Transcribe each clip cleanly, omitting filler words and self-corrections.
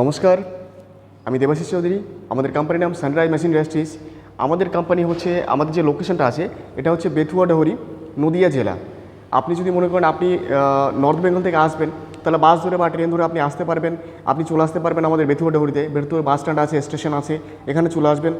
নমস্কার, আমি দেবাশিস চৌধুরী। আমাদের কোম্পানির নাম সানরাইজ মেশিন ইন্ডাস্ট্রিজ। আমাদের কোম্পানি হচ্ছে, আমাদের যে লোকেশনটা আছে এটা হচ্ছে বেথুয়া ডহরি, নদিয়া জেলা। আপনি যদি মনে করেন আপনি নর্থ বেঙ্গল থেকে আসবেন, তাহলে বাস ধরে বা ট্রেন ধরে আপনি আসতে পারবেন। আপনি চলে আসতে পারবেন আমাদের বেথুয়া ডহরিতে। বেথুয়া বাস স্ট্যান্ড আছে, স্টেশন আছে, এখানে চলে আসবেন।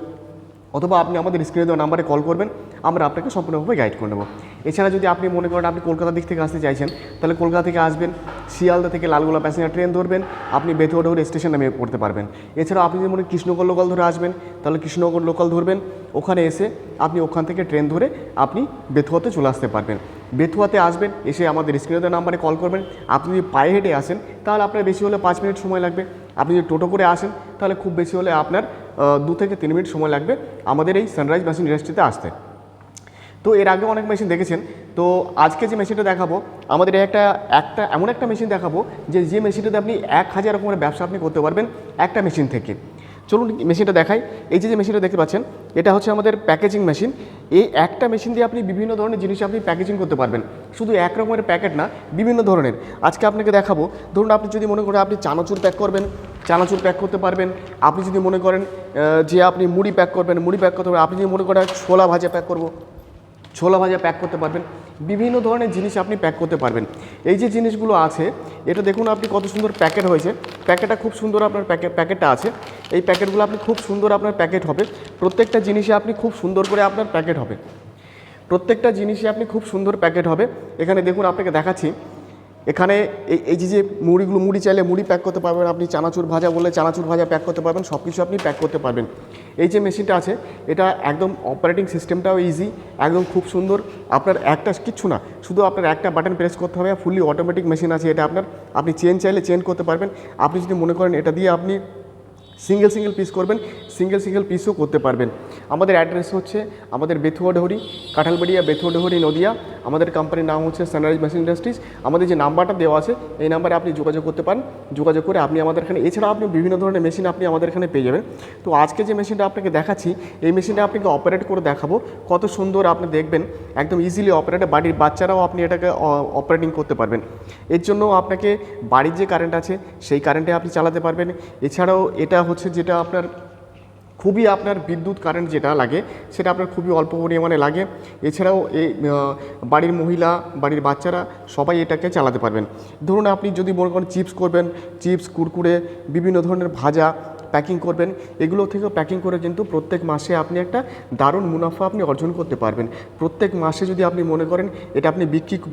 অথবা আপনি আমাদের স্ক্রিনে দেওয়া নাম্বারে কল করবেন, আমরা আপনাকে সম্পূর্ণভাবে গাইড করে নেব। এছাড়া যদি আপনি মনে করেন আপনি কলকাতার দিক থেকে আসতে চাইছেন, তাহলে কলকাতা থেকে আসবেন, শিয়ালদা থেকে লালগোলা প্যাসেঞ্জার ট্রেন ধরবেন, আপনি বেথুয়া ডহরি স্টেশন নামে পড়তে পারবেন। এছাড়া আপনি যদি মনে করেন কৃষ্ণনগর লোকাল ধরে আসবেন, তাহলে কৃষ্ণনগর লোকাল ধরবেন, ওখানে এসে আপনি ওখান থেকে ট্রেন ধরে আপনি বেথুয়াতে চলে আসতে পারবেন। বেথুয়াতে আসবেন, এসে আমাদের স্ক্রিনে দেওয়া নাম্বারে কল করবেন। আপনি যদি পায়ে হেঁটে আসেন তাহলে আপনার বেশি হলে 5 মিনিট সময় লাগবে। আপনি যদি টোটো করে আসেন তাহলে খুব বেশি হলে আপনার 2 থেকে 3 মিনিট সময় লাগবে আমাদের এই সানরাইজ মেশিন ইন্ডাস্ট্রিতে আসতে। তো এর আগে অনেক মেশিন দেখেছেন। তো আজকে যে মেশিনটা দেখাবো, আমাদের এমন একটা মেশিন দেখাবো যে মেশিনটাতে আপনি 1000 রকমের ব্যবসা আপনি করতে পারবেন একটা মেশিন থেকে। চলুন মেশিনটা দেখাই। এই যে মেশিনটা দেখতে পাচ্ছেন, এটা হচ্ছে আমাদের প্যাকেজিং মেশিন। এই একটা মেশিন দিয়ে আপনি বিভিন্ন ধরনের জিনিস আপনি প্যাকেজিং করতে পারবেন। শুধু এক রকমের প্যাকেট না, বিভিন্ন ধরনের। আজকে আপনাকে দেখাবো। ধরুন আপনি যদি মনে করেন আপনি চানাচুর প্যাক করবেন, চানাচুর প্যাক করতে পারবেন। আপনি যদি মনে করেন যে আপনি মুড়ি প্যাক করবেন, মুড়ি প্যাক করতে পারবেন। আপনি যদি মনে করেন ছোলা ভাজা প্যাক করবো, ছোলা ভাজা প্যাক করতে পারবেন। বিভিন্ন ধরনের জিনিস আপনি প্যাক করতে পারবেন। এই যে জিনিসগুলো আছে, এটা দেখুন আপনি কত সুন্দর প্যাকেট হয়েছে। প্যাকেটটা খুব সুন্দর, আপনার প্যাকেটটা আছে। এই প্যাকেটগুলো আপনি খুব সুন্দর আপনার প্যাকেট হবে। প্রত্যেকটা জিনিসে আপনি খুব সুন্দর করে আপনার প্যাকেট হবে। প্রত্যেকটা জিনিসে আপনি খুব সুন্দর প্যাকেট হবে। এখানে দেখুন আপনাকে দেখাচ্ছি। এখানে এই যে মুড়ি চাইলে মুড়ি প্যাক করতে পারবেন, আপনি চানাচুর ভাজা বললে চানাচুর ভাজা প্যাক করতে পারবেন, সব কিছু আপনি প্যাক করতে পারবেন। এই যে মেশিনটা আছে, এটা একদম অপারেটিং সিস্টেমটাও ইজি, একদম খুব সুন্দর। আপনার কিচ্ছু না, শুধু আপনার একটা বাটন প্রেস করতে হবে। ফুললি অটোমেটিক মেশিন আছে এটা। আপনি চেন চাইলে চেন করতে পারবেন। আপনি যদি মনে করেন এটা দিয়ে আপনি সিঙ্গেল পিস করবেন, সিঙ্গেল পিসও করতে পারবেন। আমাদের অ্যাড্রেস হচ্ছে আমাদের বেথুয়া ডহরি, কাঁঠালবাড়িয়া, বেথুয়া ডহরি, নদিয়া। আমাদের কোম্পানির নাম হচ্ছে সানরাইজ মেশিন ইন্ডাস্ট্রিজ। আমাদের যে নাম্বারটা দেওয়া আছে, এই নাম্বারে আপনি যোগাযোগ করতে পারেন। যোগাযোগ করে আপনি আমাদের এখানে, এছাড়াও আপনি বিভিন্ন ধরনের মেশিন আপনি আমাদের এখানে পেয়ে যাবেন। তো আজকে যে মেশিনটা আপনাকে দেখাচ্ছি, এই মেশিনটা আপনাকে অপারেট করে দেখাবো। কত সুন্দর আপনি দেখবেন, একদম ইজিলি অপারেটর, বাড়ির বাচ্চারাও আপনি এটাকে অপারেটিং করতে পারবেন। এর জন্য আপনাকে বাড়ির যে কারেন্ট আছে সেই কারেন্টে আপনি চালাতে পারবেন। এছাড়াও এটা হচ্ছে যেটা আপনার বিদ্যুৎ কারেন্ট যেটা লাগে, সেটা আপনার খুবই অল্প পরিমাণে লাগে। এছাড়াও এই বাড়ির মহিলা, বাড়ির বাচ্চারা সবাই এটাকে চালাতে পারবেন। ধরুন আপনি যদি মনে করেন চিপস করবেন, চিপস, কুরকুরে, বিভিন্ন ধরনের ভাজা প্যাকিং করবেন, এগুলো থেকেও প্যাকিং করে কিন্তু প্রত্যেক মাসে আপনি একটা দারুণ মুনাফা আপনি অর্জন করতে পারবেন। প্রত্যেক মাসে যদি আপনি মনে করেন এটা আপনি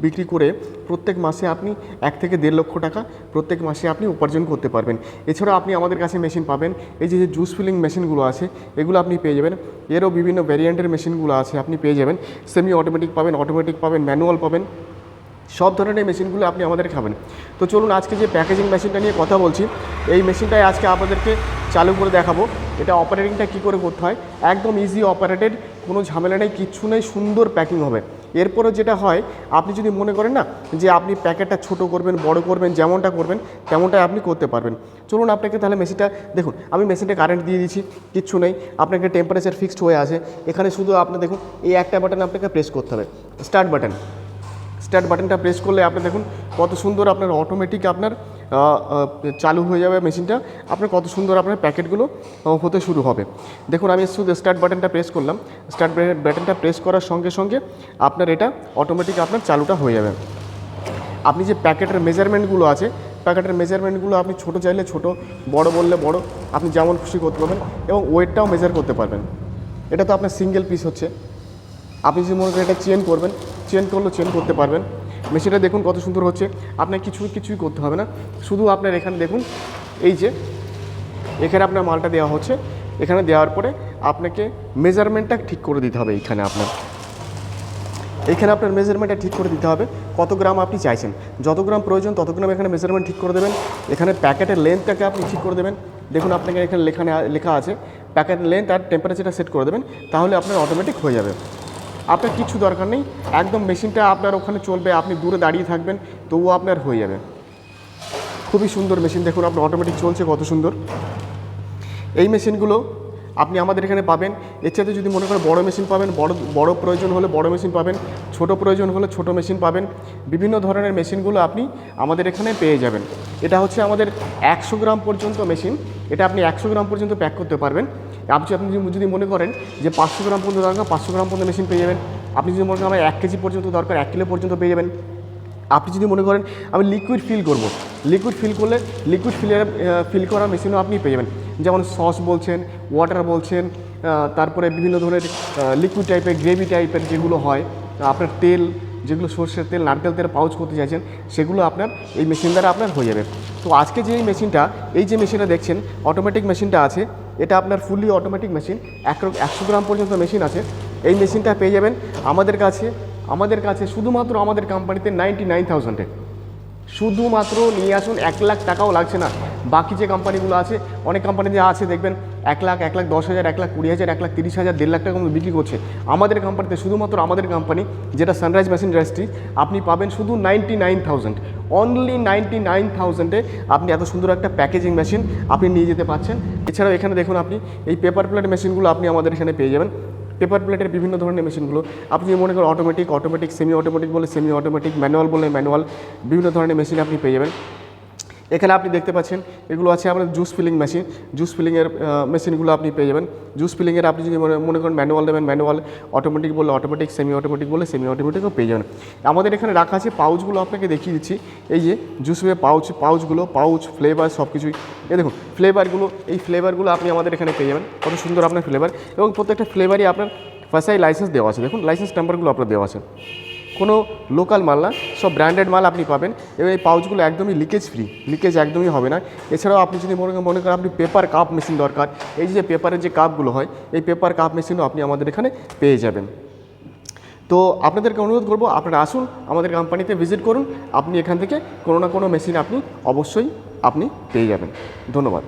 বিক্রি করে প্রত্যেক মাসে আপনি 1 থেকে 1.5 লক্ষ টাকা প্রত্যেক মাসে আপনি উপার্জন করতে পারবেন। এছাড়াও আপনি আমাদের কাছে মেশিন পাবেন, এই যে জুস ফিলিং মেশিনগুলো আছে, এগুলো আপনি পেয়ে যাবেন। এরও বিভিন্ন ভ্যারিয়েন্টের মেশিনগুলো আছে, আপনি পেয়ে যাবেন। সেমি অটোমেটিক পাবেন, অটোমেটিক পাবেন, ম্যানুয়াল পাবেন, সব ধরনের মেশিনগুলো আপনি আমাদের খাবেন। তো চলুন আজকে যে প্যাকেজিং মেশিনটা নিয়ে কথা বলছি, এই মেশিনটাই আজকে আপনাদেরকে চালু করে দেখাবো। এটা অপারেটিংটা কী করে করতে হয়, একদম ইজি অপারেটেড, কোনো ঝামেলা নেই, কিচ্ছু নেই, সুন্দর প্যাকিং হবে। এরপরে যেটা হয়, আপনি যদি মনে করেন না যে আপনি প্যাকেটটা ছোট করবেন, বড় করবেন, যেমনটা করবেন তেমনটাই আপনি করতে পারবেন। চলুন আপনাকে তাহলে মেশিনটা দেখুন। আমি মেশিনটা কারেন্ট দিয়ে দিচ্ছি, কিচ্ছু নেই, আপনাকে টেম্পারেচার ফিক্সড হয়ে আছে। এখানে শুধু আপনি দেখুন, এই একটা বাটন আপনাকে প্রেস করতে হবে, স্টার্ট বাটনটা প্রেস করলে আপনি দেখুন কত সুন্দর আপনার অটোমেটিক আপনার চালু হয়ে যাবে মেশিনটা। আপনার কত সুন্দর আপনার প্যাকেটগুলো হতে শুরু হবে। দেখুন আমি শুধু স্টার্ট বাটনটা প্রেস করলাম, স্টার্ট বাটনটা প্রেস করার সঙ্গে সঙ্গে আপনার এটা অটোমেটিক আপনার চালুটা হয়ে যাবে। আপনি যে প্যাকেটের মেজারমেন্টগুলো আছে, প্যাকেটের মেজারমেন্টগুলো আপনি ছোটো চাইলে ছোটো, বড় বললে বড়, আপনি যেমন খুশি করতে পারবেন এবং ওয়েটটাও মেজার করতে পারবেন। এটা তো আপনার সিঙ্গেল পিস হচ্ছে। আপনি যদি মনে করেন এটা চেন করবেন, চেন করলেও চেন করতে পারবেন। মেশিনটা দেখুন কত সুন্দর হচ্ছে। আপনার কিছুই করতে হবে না, শুধু আপনার এখানে দেখুন, এই যে এখানে আপনার মালটা দেওয়া হচ্ছে, এখানে দেওয়ার পরে আপনাকে মেজারমেন্টটা ঠিক করে দিতে হবে। এখানে আপনার মেজারমেন্টটা ঠিক করে দিতে হবে, কত গ্রাম আপনি চাইছেন, যত গ্রাম প্রয়োজন তত গ্রাম এখানে মেজারমেন্ট ঠিক করে দেবেন। এখানে প্যাকেটের লেন্থটাকে আপনি ঠিক করে দেবেন। দেখুন আপনাকে এখানে লেখা আছে প্যাকেটের লেন্থ আর টেম্পারেচারটা সেট করে দেবেন, তাহলে আপনার অটোমেটিক হয়ে যাবে। আপনার কিছু দরকার নেই, একদম মেশিনটা আপনার ওখানে চলবে, আপনি দূরে দাঁড়িয়ে থাকবেন তবুও আপনার হয়ে যাবে। খুবই সুন্দর মেশিন, দেখুন আপনার অটোমেটিক চলছে কত সুন্দর। এই মেশিনগুলো আপনি আমাদের এখানে পাবেন। এর সাথে যদি মনে করেন বড় মেশিন পাবেন, বড় প্রয়োজন হলে বড় মেশিন পাবেন, ছোট প্রয়োজন হলে ছোট মেশিন পাবেন। বিভিন্ন ধরনের মেশিনগুলো আপনি আমাদের এখানে পেয়ে যাবেন। এটা হচ্ছে আমাদের 100 গ্রাম পর্যন্ত মেশিন। এটা আপনি 100 গ্রাম পর্যন্ত প্যাক করতে পারবেন। আপনি যদি মনে করেন যে 500 গ্রাম পর্যন্ত দরকার, 500 গ্রাম পর্যন্ত মেশিন পেয়ে যাবেন। আপনি যদি মনে করেন আমার 1 কেজি পর্যন্ত দরকার, 1 কিলো পর্যন্ত পেয়ে যাবেন। আপনি যদি মনে করেন আমি লিকুইড ফিল করব, লিকুইড ফিল করলে লিকুইড ফিল করা মেশিনও আপনি পেয়ে যাবেন। যেমন সস বলছেন, ওয়াটার বলছেন, তারপরে বিভিন্ন ধরনের লিকুইড টাইপের, গ্রেভি টাইপের যেগুলো হয়, আপনার তেল, যেগুলো সর্ষের তেল, নারকেল তেল পাউচ করতে চাইছেন, সেগুলো আপনার এই মেশিন দ্বারা আপনার হয়ে যাবে। তো আজকে যে মেশিনটা, এই যে মেশিনটা দেখছেন, অটোমেটিক মেশিনটা আছে, এটা আপনার ফুললি অটোমেটিক মেশিন। 100 গ্রাম পর্যন্ত মেশিন আছে। এই মেশিনটা পেয়ে যাবেন আমাদের কাছে শুধুমাত্র আমাদের কোম্পানিতে 99,000-এ। শুধুমাত্র নিয়ে আসুন, 1 লাখ টাকাও লাগছে না। বাকি যে কোম্পানিগুলো আছে, অনেক কোম্পানিতে আছে দেখবেন 1 লাখ, 1,10,000, 1,20,000, 1,30,000, 1.5 লাখ টাকা মতো বিক্রি করছে। আমাদের কোম্পানিতে শুধুমাত্র আমাদের কোম্পানি, যেটা সানরাইজ মেশিন ইন্ডাস্ট্রি, আপনি পাবেন শুধু 99,000, অনলি 99,000-এ আপনি এত সুন্দর একটা প্যাকেজিং মেশিন আপনি নিয়ে যেতে পারছেন। এছাড়াও এখানে দেখুন, আপনি এই পেপার প্লেট মেশিনগুলো আপনি আমাদের এখানে পেয়ে যাবেন। পেপার প্লেটের বিভিন্ন ধরনের মেশিনগুলো আপনি মনে করেন অটোমেটিক, সেমি অটোমেটিক বলে সেমি অটোমেটিক, ম্যানুয়াল বলে ম্যানুয়াল, বিভিন্ন ধরনের মেশিন আপনি পেয়ে যাবেন। এখানে আপনি দেখতে পাচ্ছেন এগুলো আছে আমাদের জুস ফিলিং মেশিন। জুস ফিলিংয়ের মেশিনগুলো আপনি পেয়ে যাবেন। জুস ফিলিংয়ের আপনি যদি মনে করেন ম্যানুয়াল নেবেন, ম্যানুয়াল, অটোমেটিক বলে অটোমেটিক, সেমি অটোমেটিক বলে সেমি অটোমেটিকও পেয়ে যাবেন। আমাদের এখানে রাখা আছে পাউচগুলো, আপনাকে দেখিয়ে দিচ্ছি। এই যে জুসের পাউচগুলো, ফ্লেভার সব কিছুই। এই দেখুন ফ্লেভারগুলো, এই ফ্লেভারগুলো আপনি আমাদের এখানে পেয়ে যাবেন। কত সুন্দর আপনার ফ্লেভার, এবং প্রত্যেকটা ফ্লেভারই আপনার ফার্স্ট লাইসেন্স দেওয়া আছে। দেখুন লাইসেন্স নাম্বারগুলো আপনার দেওয়া আছে। কোনো লোকাল মাল না, সব ব্র্যান্ডেড মাল আপনি পাবেন। এবং এই পাউচগুলো একদমই লিকেজ ফ্রি, লিকেজ একদমই হবে না। এছাড়াও আপনি যদি মনে করেন আপনি পেপার কাপ মেশিন দরকার, এই যে পেপারের যে কাপগুলো হয়, এই পেপার কাপ মেশিনও আপনি আমাদের এখানে পেয়ে যাবেন। তো আপনাদেরকে অনুরোধ করব, আপনারা আসুন আমাদের কোম্পানিতে ভিজিট করুন। আপনি এখান থেকে কোনো না কোনো মেশিন আপনি অবশ্যই আপনি পেয়ে যাবেন। ধন্যবাদ।